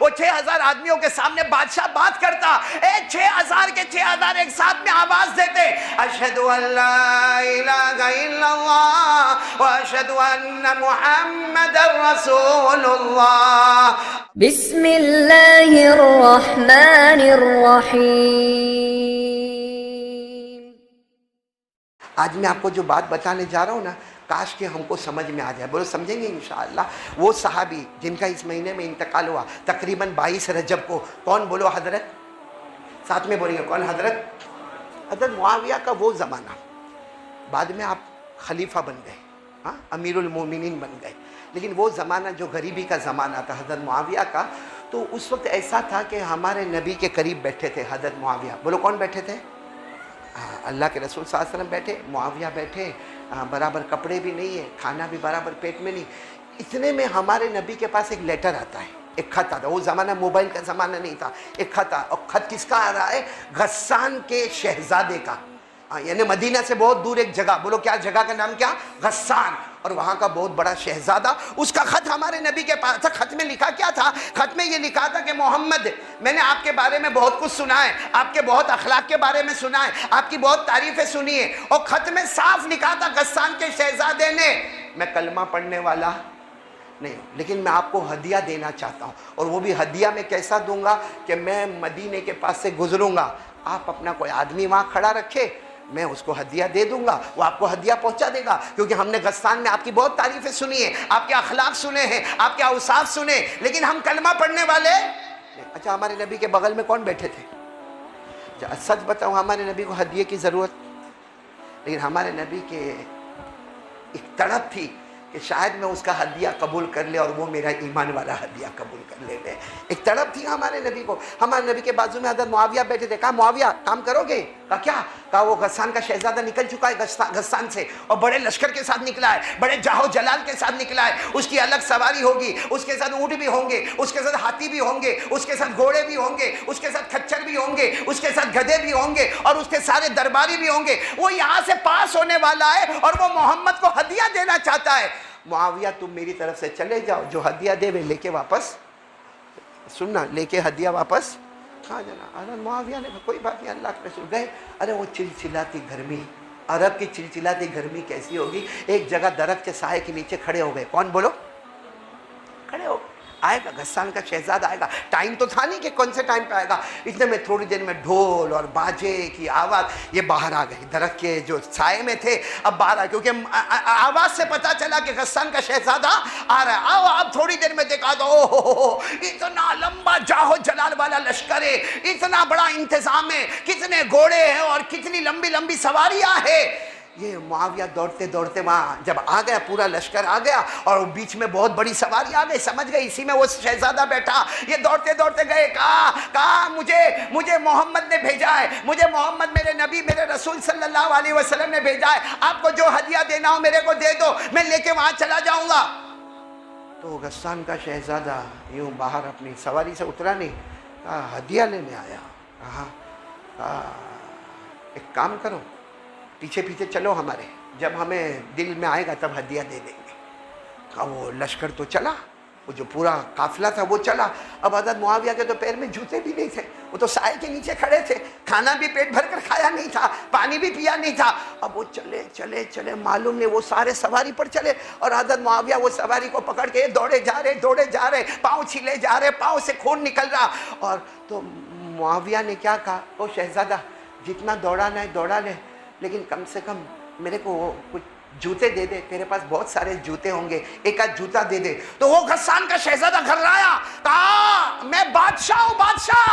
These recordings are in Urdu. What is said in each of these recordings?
وہ 6000 آدمیوں کے سامنے بادشاہ بات کرتا، 6000 کے 6000 ایک ساتھ میں آواز دیتے، اشہد ان لا الہ الا اللہ واشہد ان محمد رسول اللہ۔ بسم اللہ الرحمن الرحیم۔ آج میں آپ کو جو بات بتانے جا رہا ہوں نا، کاش کہ ہم کو سمجھ میں آ جائے، بولو سمجھیں گے انشاءاللہ۔ وہ صحابی جن کا اس مہینے میں انتقال ہوا تقریباً 22 رجب کو، کون بولو حضرت؟ ساتھ میں بولیں گے کون؟ حضرت معاویہ کا وہ زمانہ، بعد میں آپ خلیفہ بن گئے، ہاں امیر المومنین بن گئے، لیکن وہ زمانہ جو غریبی کا زمانہ تھا حضرت معاویہ کا، تو اس وقت ایسا تھا کہ ہمارے نبی کے قریب بیٹھے تھے حضرت معاویہ، بولو کون بیٹھے تھے؟ اللہ کے رسول صلی اللہ علیہ وسلم بیٹھے، معاویہ بیٹھے، برابر کپڑے بھی نہیں ہے، کھانا بھی برابر پیٹ میں نہیں، اتنے میں ہمارے نبی کے پاس ایک لیٹر آتا ہے، ایک خط آتا ہے، وہ زمانہ موبائل کا زمانہ نہیں تھا، ایک خط آتا، اور خط کس کا آ رہا ہے؟ غسان کے شہزادے کا، یعنی مدینہ سے بہت دور ایک جگہ، بولو کیا جگہ کا نام کیا؟ غسان، اور وہاں کا بہت بڑا شہزادہ، اس کا خط ہمارے نبی کے پاس تھا۔ خط میں لکھا کیا تھا؟ خط میں یہ لکھا تھا کہ محمد، میں نے آپ کے بارے میں بہت کچھ سنا ہے، آپ کے بہت اخلاق کے بارے میں سنا ہے، آپ کی بہت تعریفیں سنی ہیں، اور خط میں صاف لکھا تھا غسان کے شہزادے نے، میں کلمہ پڑھنے والا نہیں ہوں، لیکن میں آپ کو ہدیہ دینا چاہتا ہوں، اور وہ بھی ہدیہ میں کیسا دوں گا کہ میں مدینے کے پاس سے گزروں گا، آپ اپنا کوئی آدمی وہاں کھڑا رکھے، میں اس کو ہدیہ دے دوں گا، وہ آپ کو ہدیہ پہنچا دے گا، کیونکہ ہم نے غسان میں آپ کی بہت تعریفیں سنی ہیں، آپ کے اخلاق سنے ہیں، آپ کے اوصاف سنے، لیکن ہم کلمہ پڑھنے والے نہیں۔ اچھا ہمارے نبی کے بغل میں کون بیٹھے تھے؟ سچ بتاؤں ہمارے نبی کو ہدیے کی ضرورت، لیکن ہمارے نبی کے ایک تڑپ تھی کہ شاید میں اس کا ہدیہ قبول کر لے اور وہ میرا ایمان والا ہدیہ قبول کر لے، ایک تڑپ تھی ہمارے نبی کو۔ ہمارے نبی کے بازو میں حضرت معاویہ بیٹھے تھے، کہا معاویہ کام کرو گے؟ کہا کیا؟ کہا وہ غسان کا شہزادہ نکل چکا ہے غسان سے، اور بڑے لشکر کے ساتھ نکلا ہے، بڑے جاہو جلال کے ساتھ نکلا ہے، اس کی الگ سواری ہوگی، اس کے ساتھ اونٹ بھی ہوں گے، اس کے ساتھ ہاتھی بھی ہوں گے، اس کے ساتھ گھوڑے بھی ہوں گے، اس کے ساتھ کھچر بھی ہوں گے، اس کے ساتھ گدھے بھی ہوں گے، اور اس کے سارے درباری بھی ہوں گے، وہ یہاں سے پاس ہونے والا ہے اور وہ محمد کو ہدیہ دینا چاہتا ہے۔ معاویہ تم میری طرف سے چلے جاؤ، جو ہدیہ دے وہ لے کے واپس، سننا، لے کے ہدیہ واپس کھا جانا۔ حضرت معاویہ نے کہا کوئی بات نہیں، اللہ کے رسول گئے۔ ارے وہ چلچلاتی گرمی، عرب کی چلچلاتی گرمی کیسی ہوگی، ایک جگہ درخت کے سائے کے نیچے کھڑے ہو گئے، کون بولو؟ کھڑے ہو، آئے گا غسان کا شہزادہ آئے گا، ٹائم تو تھا نہیں کہ کون سے ٹائم پہ آئے گا، اتنے میں تھوڑی دیر میں ڈھول اور باجے کی آواز، یہ باہر آ گئے، درخت کے جو سائے میں تھے اب باہر آ، کیونکہ آواز سے پتا چلا کہ غسان کا شہزادہ آ رہا ہے۔ آؤ اب تھوڑی دیر میں دیکھا تو اتنا لمبا جاہو جلال والا لشکر ہے، اتنا بڑا انتظام ہے، کتنے گھوڑے ہیں اور کتنی لمبی لمبی سواریاں ہیں۔ یہ معاویہ دوڑتے دوڑتے وہاں جب آ گیا، پورا لشکر آ گیا اور بیچ میں بہت بڑی سواری آ گئی، سمجھ گئے اسی میں وہ شہزادہ بیٹھا۔ یہ دوڑتے دوڑتے گئے، کہا مجھے محمد نے بھیجا ہے، مجھے محمد میرے نبی میرے رسول صلی اللہ علیہ وسلم نے بھیجا ہے، آپ کو جو ہدیہ دینا ہو میرے کو دے دو، میں لے کے وہاں چلا جاؤں گا۔ تو غسان کا شہزادہ یوں باہر اپنی سواری سے اترا نہیں، کہا ہدیہ لینے آیا؟ کہا ایک کام کرو، پیچھے پیچھے چلو ہمارے، جب ہمیں دل میں آئے گا تب ہدیہ دے دیں گے۔ کہا وہ لشکر تو چلا، وہ جو پورا قافلہ تھا وہ چلا۔ اب حضرت معاویہ کے تو پیر میں جوتے بھی نہیں تھے، وہ تو سائے کے نیچے کھڑے تھے، کھانا بھی پیٹ بھر کر کھایا نہیں تھا، پانی بھی پیا نہیں تھا۔ اب وہ چلے چلے چلے، معلوم نہیں وہ سارے سواری پر چلے، اور حضرت معاویہ وہ سواری کو پکڑ کے دوڑے جا رہے، پاؤں چھیلے جا رہے، پاؤں سے خون نکل رہا۔ اور تو معاویہ نے کیا کہا، او شہزادہ جتنا دوڑانا ہے دوڑا لے، لیکن کم سے کم میرے کو کچھ جوتے دے دے، تیرے پاس بہت سارے جوتے ہوں گے، ایک آدھ جوتا دے دے۔ تو وہ غسان کا شہزادہ گھبرایا، کہا میں بادشاہ ہوں بادشاہ،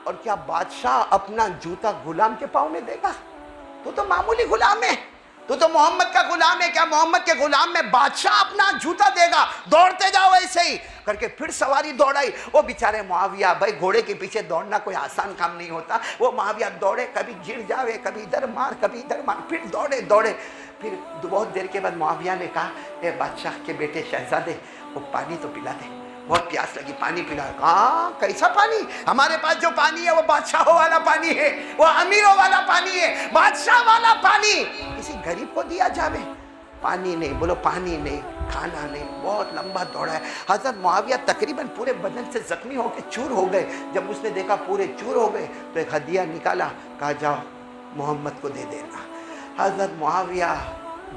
اور کیا بادشاہ اپنا جوتا غلام کے پاؤں میں دے گا؟ تو معمولی غلام ہے، تو محمد کا غلام ہے، کیا محمد کے غلام میں بادشاہ اپنا جوتا دے گا؟ دوڑتے جاؤ ایسے ہی کر کے پھر سواری دوڑائی۔ وہ بیچارے معاویہ، بھائی گھوڑے کے پیچھے دوڑنا کوئی آسان کام نہیں ہوتا، وہ معاویہ دوڑے، کبھی گر جاوے، کبھی ادھر مار، پھر دوڑے۔ پھر بہت دیر کے بعد معاویہ نے کہا اے بادشاہ کے بیٹے شہزادے، وہ پانی تو پلا دے، بہت پیاس لگی، پانی پلا۔ کہاں کیسا پانی؟ ہمارے پاس جو پانی ہے وہ بادشاہوں والا پانی ہے، وہ امیروں والا پانی ہے، بادشاہ والا پانی کسی غریب کو دیا جاوے؟ پانی نہیں، بولو پانی نہیں۔ کھانا نہیں، بہت لمبا دوڑا ہے۔ حضرت معاویہ تقریباً پورے بدن سے زخمی ہو کے چور ہو گئے۔ جب اس نے دیکھا پورے چور ہو گئے تو ایک ہدیہ نکالا، کہا جاؤ محمد کو دے دینا۔ حضرت معاویہ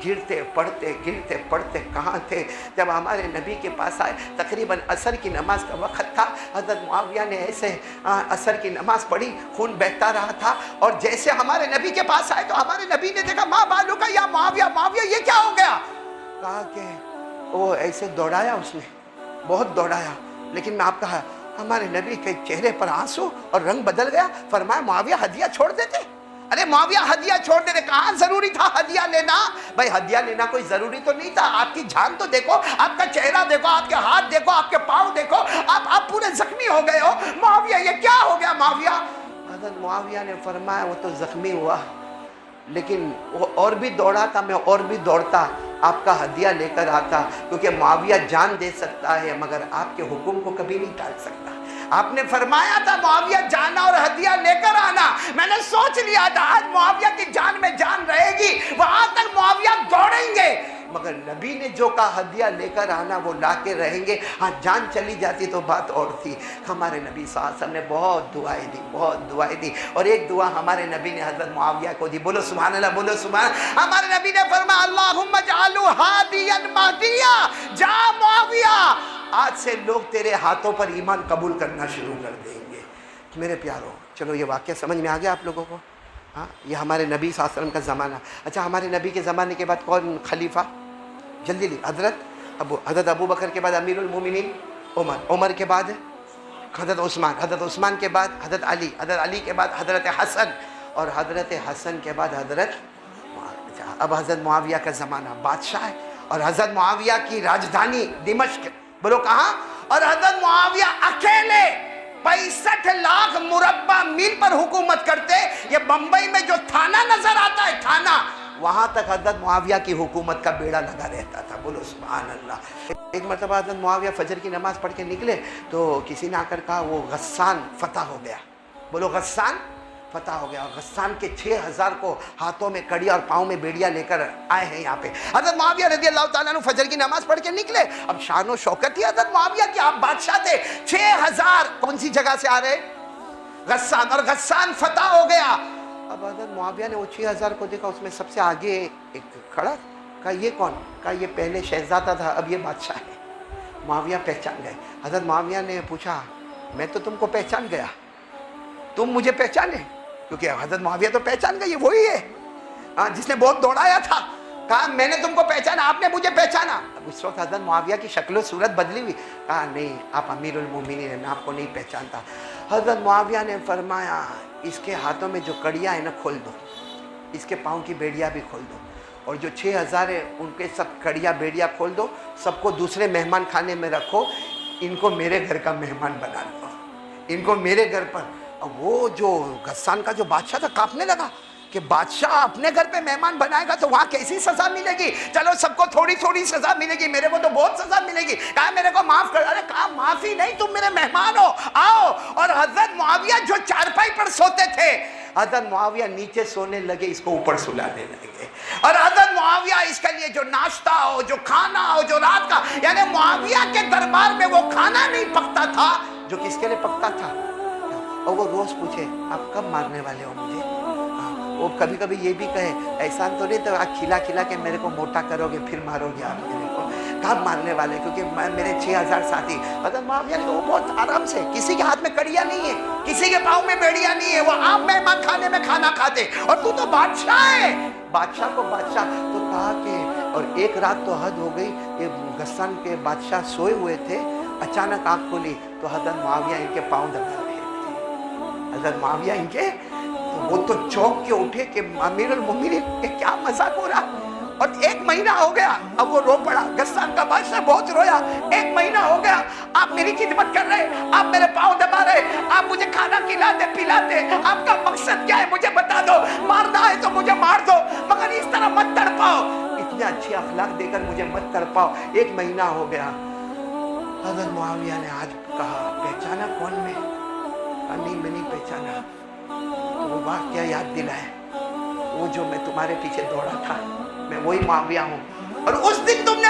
گرتے پڑھتے کہاں تھے؟ جب ہمارے نبی کے پاس آئے، تقریباً عصر کی نماز کا وقت تھا، حضرت معاویہ نے ایسے عصر کی نماز پڑھی، خون بہتا رہا تھا، اور جیسے ہمارے نبی کے پاس آئے تو ہمارے نبی نے دیکھا، ماں بالو کا یا معاویہ، معاویہ یہ کیا ہو گیا؟ کہا کہ وہ ایسے دوڑایا، اس نے بہت دوڑایا، لیکن میں آپ کہا ہمارے نبی کے چہرے پر آنسو اور رنگ بدل گیا۔ فرمایا معاویہ ہدیہ چھوڑ دیتے؟ ارے معاویہ ہدیہ چھوڑ دیتے، کہاں ضروری تھا ہدیہ لینا؟ بھائی ہدیہ لینا کوئی ضروری تو نہیں تھا، آپ کی جان تو دیکھو، آپ کا چہرہ دیکھو، آپ کے ہاتھ دیکھو، آپ کے پاؤں دیکھو، آپ پورے زخمی ہو گئے ہو، معاویہ یہ کیا ہو گیا معاویہ؟ حضرت معاویہ نے فرمایا وہ تو زخمی ہوا، لیکن وہ اور بھی دوڑا تھا، میں اور بھی دوڑتا، آپ کا ہدیہ لے کر آتا، کیونکہ معاویہ جان دے سکتا ہے مگر آپ کے حکم کو کبھی نہیں ٹال سکتا۔ آپ نے فرمایا تھا معاویہ جانا اور ہدیہ لے کر آنا، میں نے سوچ لیا تھا آج معاویہ کی جان میں جان رہے گی، وہاں تک معاویہ دوڑیں گے، مگر نبی نے جو کہا ہدیہ لے کر آنا وہ لا کے رہیں گے۔ ہاں جان چلی جاتی تو بات اور تھی۔ ہمارے نبی صلی اللہ علیہ وسلم نے بہت دعائیں دی، اور ایک دعا ہمارے نبی نے حضرت معاویہ کو دی، بولو سبحان اللہ، بولو سبحان۔ ہمارے نبی نے فرمایا اللہم اجعلہ ہادیا مہدیا، جا معاویہ آج سے لوگ تیرے ہاتھوں پر ایمان قبول کرنا شروع کر دیں گے۔ میرے پیاروں، چلو یہ واقعہ سمجھ میں آ گیا آپ لوگوں کو؟ ہاں، یہ ہمارے نبی صلی اللہ علیہ وسلم کا زمانہ۔ اچھا، ہمارے نبی کے زمانے کے بعد کون خلیفہ؟ جلدی حضرت ابو بکر کے بعد امیر المومنین عمر کے بعد حضرت عثمان کے بعد حضرت علی کے بعد حضرت حسن، اور حضرت حسن کے بعد حضرت معاویہ۔ اب حضرت معاویہ کا زمانہ، بادشاہ ہے، اور حضرت معاویہ کی راجدھانی دمشق، بولو کہاں؟ اور حضرت معاویہ اکیلے 65 لاکھ مربع میل پر حکومت کرتے۔ یہ بمبئی میں جو تھانہ نظر آتا ہے، تھانہ، وہاں تک حضرت معاویہ کی حکومت کا بیڑا لگا رہتا تھا، بولو سبحان اللہ۔ ایک مرتبہ حضرت معاویہ فجر کی نماز پڑھ کے نکلے تو کسی نے آ کر کہا وہ غسان فتح ہو گیا، بولو غسان فتح ہو گیا، اور غسان کے 6000 کو ہاتھوں میں کڑی اور پاؤں میں بیڑیاں لے کر آئے ہیں یہاں پہ۔ حضرت معاویہ رضی اللہ تعالیٰ عنہ فجر کی نماز پڑھ کے نکلے، اب شان و شوکت ہی حضرت معاویہ کی، آپ بادشاہ تھے۔ 6000 کون سی جگہ سے آ رہے؟ غسان، اور غسان فتح ہو گیا۔ اب حضرت معاویہ نے وہ 6000 کو دیکھا، اس میں سب سے آگے ایک کھڑا، کہا یہ کون؟ کہا یہ پہلے شہزادہ تھا، اب یہ بادشاہ ہے۔ معاویہ پہچان گئے۔ حضرت معاویہ نے پوچھا میں تو تم کو پہچان گیا، تم مجھے پہچانے؟ کیونکہ حضرت معاویہ تو پہچان گئے، یہ وہی ہے جس نے بہت دوڑایا تھا۔ کہا میں نے تم کو پہچانا، آپ نے مجھے پہچانا؟ اب اس وقت حضرت معاویہ کی شکل و صورت بدلی ہوئی۔ کہا نہیں، آپ امیر المومنین ہیں، میں آپ کو نہیں پہچانتا۔ حضرت معاویہ نے فرمایا اس کے ہاتھوں میں جو کڑیاں ہیں نا کھول دو، اس کے پاؤں کی بیڑیاں بھی کھول دو، اور جو 6000 ہیں ان کے سب کڑیاں بیڑیاں کھول دو، سب کو دوسرے مہمان خانے میں رکھو، ان کو میرے گھر کا مہمان بنا لو، ان کو میرے گھر پر۔ اب وہ جو غسان کا جو بادشاہ تھا کانپنے لگا کہ بادشاہ اپنے گھر پہ مہمان بنائے گا تو وہاں کیسی سزا ملے گی؟ چلو سب کو تھوڑی تھوڑی سزا ملے گی، میرے کو تو بہت سزا ملے گی۔ کہا میرے کو معاف کر۔ ارے کہا معافی نہیں، تم میرے مہمان ہو، آؤ۔ اور حضرت معاویہ جو چارپائی پر سوتے تھے، حضرت معاویہ نیچے سونے لگے، اس کو اوپر سلانے لگے۔ اور حضرت معاویہ اس کے لیے جو ناشتہ ہو، جو کھانا ہو، جو رات کا، یعنی معاویہ کے دربار میں وہ کھانا نہیں پکتا تھا جو کس کے لیے پکتا تھا۔ اور وہ روز پوچھے آپ کب مارنے والے ہو مجھے؟ وہ کبھی کبھی یہ بھی کہے احسان تو نہیں تو آپ کھلا کھلا کے میرے کو موٹا کرو گے پھر مارو گے آپ میرے کو، کب مارنے والے؟ کیونکہ میرے 6000 ساتھی۔ حضرت معاویہ نے وہ بہت آرام سے، کسی کے ہاتھ میں کڑیاں نہیں ہے، کسی کے پاؤں میں بیڑیاں نہیں ہے، وہ آپ مہمان خانے میں کھانا کھاتے، اور تو بادشاہ ہے، بادشاہ کو بادشاہ۔ تو کہا کہ اور ایک رات تو حد ہو گئی، یہ غسان کے بادشاہ سوئے ہوئے تھے، اچانک آنکھ کھولی تو حضرت معاویہ ان کے پاؤں دبا رہے تھے، حضرت معاویہ ان کے، وہ تو چونک کے اٹھے کہ امیر المومنین یہ کیا مذاق ہو رہا؟ اور 1 مہینہ ہو گیا، اب وہ رو پڑا، غسان کا بادشاہ بہت رویا، 1 مہینہ ہو گیا آپ میری خدمت کر رہے، آپ میرے پاؤں دبا رہے، آپ مجھے کھانا کھلاتے پلاتے، آپ کا مقصد کیا ہے مجھے بتا دو، مارنا ہے تو مجھے مار دو مگر اس طرح مت تڑپاؤ، اتنے اچھے اخلاق دے کر مجھے مت تڑپاؤ۔ 1 مہینہ ہو گیا۔ حضرت معاویہ نے آج کہا پہچانا کون میں؟ کہا نہیں میں نہیں پہچانا۔ تو وہ واقعہ یاد دلائے، وہ جو میں تمہارے پیچھے دوڑا تھا میں وہی معاویہ ہوں، اور اس دن تم نے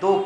2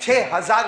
6000